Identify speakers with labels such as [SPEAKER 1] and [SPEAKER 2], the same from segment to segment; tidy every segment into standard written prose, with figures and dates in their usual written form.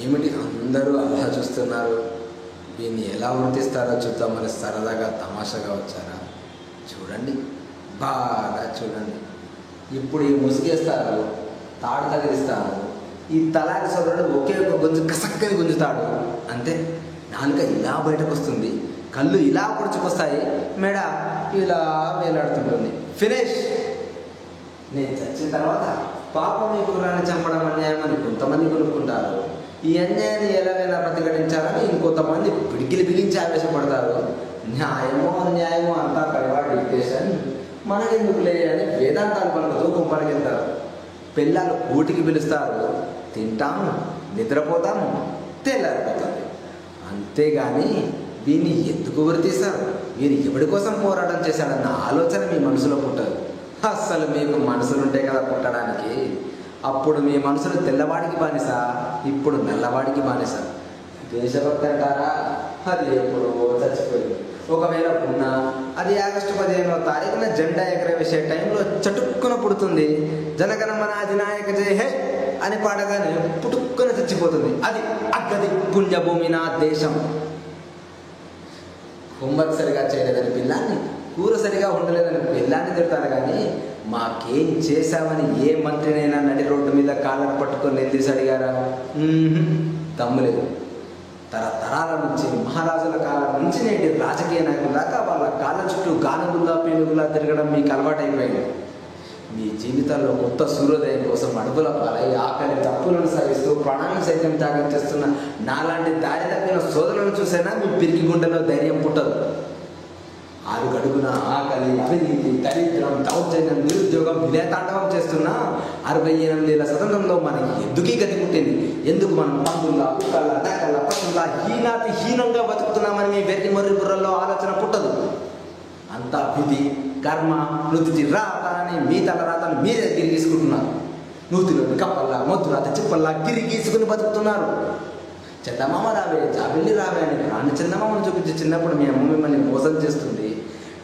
[SPEAKER 1] ఏమిటి అందరూ అలా చూస్తున్నారు? దీన్ని ఎలా వర్తిస్తారో చూద్దామని సరదాగా తమాషాగా వచ్చారా? చూడండి, బాగా చూడండి. ఇప్పుడు ఈ ముసుగేస్తారు, తాడు తగిలిస్తారు, ఈ తలాకి సొరడు ఒకే ఒక గుంజు కసక్కని గుంజుతాడు, అంతే. నాలుక ఇలా బయటకు వస్తుంది, కళ్ళు ఇలా పొడుచుకొస్తాయి, మెడ ఇలా వేలాడుతుంటుంది. ఫినిష్. నేను చచ్చిన తర్వాత పాపం మీ కుర్రాన్ని చంపడం అన్యాయం అని కొంతమంది కొనుక్కుంటారు. ఈ అన్యాయాన్ని ఎలాగైనా ప్రతిఘటించాలని ఇంకొంతమంది పిడికిలి బిగించి ఆవేశపడతారు. న్యాయమో అన్యాయమో అంతా పరివాడి డిక్టేషన్, మనకెందుకులే అని వేదాంతాలు పలుకుతూ కుంపలకెళ్తారు. పిల్లలు కూటికి పిలుస్తారు, తింటాము, నిద్రపోతాము, తెల్లారిపోతుంది. అంతేగాని దీన్ని ఎందుకు గురితీస్తారు, వీరు ఎవరి కోసం పోరాటం చేశాడన్న ఆలోచన మీ మనసులో పుట్టదు. అస్సలు మీకు మనసులుంటే కదా పుట్టడానికి. అప్పుడు మీ మనసులు తెల్లవాడికి బానిస, ఇప్పుడు నల్లవాడికి బానిస. దేశభక్తి అంటారా, అది ఎప్పుడు చచ్చిపోయింది. ఒకవేళ ఉన్నా అది ఆగస్టు 15వ తారీఖున జెండా ఎగరవేసే టైంలో చటుక్కున పుడుతుంది. జనగణమన అధినాయక జయ హే అని పాడగానే పుట్టుక్కున చచ్చిపోతుంది. అది అగ్గది పుణ్యభూమి నా దేశం. హోంవర్క్ సరిగా చేయలేదని పిల్లాన్ని, కూర సరిగా ఉండలేదని పిల్లాన్ని తిడతారు. కానీ మాకేం చేశామని ఏ మంత్రినైనా నడి రోడ్డు మీద కాళ్ళను పట్టుకొని నిలదీసి అడిగారా? తమ్ములేదు. తరతరాల నుంచి, మహారాజుల కాలం నుంచి నేటి రాజకీయ నాయకుల దాకా వాళ్ళ కాళ్ళ చుట్టూ గానుగుల్లా పీనుగుల్లా తిరగడం మీకు అలవాటైపోయింది. మీ జీవితాల్లో కొత్త సూర్యోదయం కోసం అడుగుల పాలై ఆకలి తప్పులను సాగిస్తూ ప్రాణాలను సైతం త్యాగం చేస్తున్న నాలాంటి దారి తప్పిన సోదరులను చూసైనా మీ పిరికి గుండెలో ధైర్యం పుట్టదు. 6 గడుగున ఆకలి, అవినీతి, దరిద్రం, దౌర్జన్యం, నిరుద్యోగం విలేతాండవం చేస్తున్న 68 ఏళ్ల స్వతంత్రంలో మనకి ఎందుకీ గతి పుట్టింది? ఎందుకు మనం పందుల్లా, కుక్కల్లా, నక్కల్లా, పశువుల్లా హీనాతి హీనంగా బతుకుతున్నామని మీ వెర్రి మొర్రి బుర్రల్లో ఆలోచన పుట్టదు. అంతా విధి, కర్మ, నుతిటి రాత అని మీ తలరాతను మీరే గిరిగీసుకుంటున్నారు. నూతిలోని కప్పల్లా, మొద్దురాత చిప్పల్లా గిరిగీసుకుని బతుకుతున్నారు. చందమామ రావే, జాబిల్లి రావే అని రాని చందమామను చూపించి చిన్నప్పుడు మీ అమ్మ మిమ్మల్ని మోసం చేస్తుంది.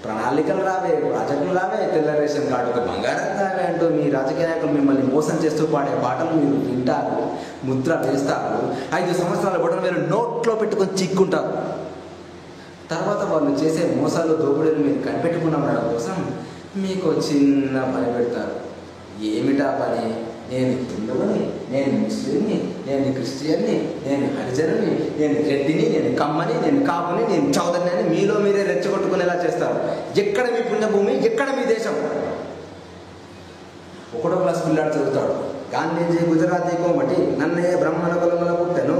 [SPEAKER 1] ప్రణాళికలు రావే, ప్రాజెక్టులు రావే, తెల్ల రేషన్ కార్డుకు బంగారం రావే అంటూ మీ రాజకీయ నాయకులు మిమ్మల్ని మోసం చేస్తూ పాడే పాటలు మీరు వింటారు, ముద్ర వేస్తారు. 5 సంవత్సరాల బొడను మీరు నోట్లో పెట్టుకొని చిక్కుంటారు. తర్వాత వాళ్ళు చేసే మోసాలు, దోపిడీలు మీరు కనిపెట్టుకున్న వాళ్ళ కోసం మీకు చిన్న పని పెడతారు. ఏమిటా పని? నేను హిందువుని, నేను ముస్లింని, నేను క్రిస్టియన్ని, నేను హరిజనుని, నేను రెడ్డిని, నేను కమ్మని, నేను కాపుని, నేను చౌదరిని అని మీలో మీరే రెచ్చగొట్టుకునేలా చేస్తారు. ఎక్కడ మీ పుణ్యభూమి, ఎక్కడ మీ దేశం? 1వ క్లాస్ పిల్లాడు చదువుతాడు, గాంధీజీ గుజరాతీ కోమటి, నన్నయ్య బ్రాహ్మణ కులముల పుట్టెను,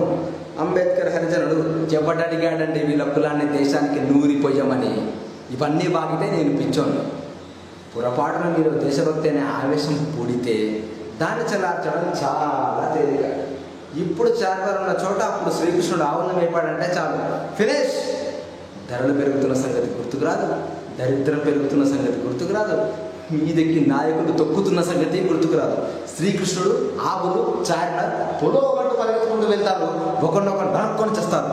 [SPEAKER 1] అంబేద్కర్ హరిజనుడు. ఎవడడిగాడండి వీళ్ళ కులాన్ని దేశానికి నూరిపోయామని? ఇవన్నీ బాగితే నేను పిచ్చోను. పొరపాటున మీరు దేశభక్తి అనే ఆవేశం పూడితే దాన్ని చల్లార్చడం చాలా తేలిక. ఇప్పుడు చార్వారు ఉన్న చోట అప్పుడు శ్రీకృష్ణుడు ఆవులను మేపాడంటే చాలు, ఫినిష్. ధరలు పెరుగుతున్న సంగతి గుర్తుకు రాదు, దరిద్రం పెరుగుతున్న సంగతి గుర్తుకు రాదు, మీదెక్కి నాయకుడు తొక్కుతున్న సంగతి గుర్తుకు రాదు. శ్రీకృష్ణుడు, ఆవులు, చార్వార్ పొడవగట్టు పరిగెత్తుకుంటూ వెళ్తారు, ఒకరినొకరు నరక్కొని చేస్తారు.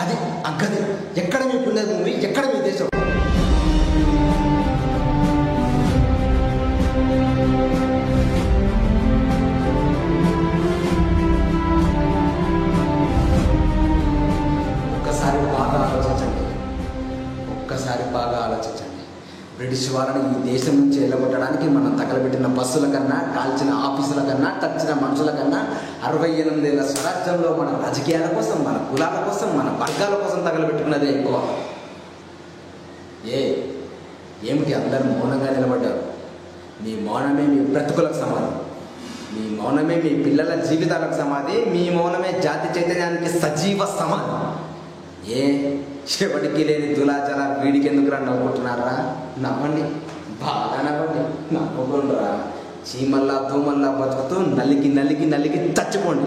[SPEAKER 1] అది అగ్గది. ఎక్కడ మీ పుణ్యభూమి, ఎక్కడ మీ దేశం? ఒక్కసారి బాగా ఆలోచించండి. బ్రిటిష్ వాళ్ళని ఈ దేశం నుంచి వెళ్ళగొట్టడానికి మనం తగలబెట్టిన బస్సుల కన్నా, కాల్చిన ఆఫీసుల కన్నా, తచ్చిన మనుషుల కన్నా 68 ఏళ్ల స్వరాజ్యంలో మన రాజకీయాల కోసం, మన కులాల కోసం, మన వర్గాల కోసం తగలబెట్టుకున్నదే ఎక్కువ. ఏమిటి అందరూ మౌనంగా నిలబడ్డారు? మీ మౌనమే మీ బ్రతుకులకు సమాధి, మీ మౌనమే మీ పిల్లల జీవితాలకు సమాధి, మీ మౌనమే జాతి చైతన్యానికి సజీవ సమాధి. చెవటికి లేని దులాచల వీడికి ఎందుకు రా నవ్వుకుంటున్నారా? నవ్వండి, బాగా నవ్వండి, నవ్వుకుంటురా. చీమల్లా దూమల్లా బతుకుతూ నలిగి నలిగి నలిగి చచ్చిపోండి.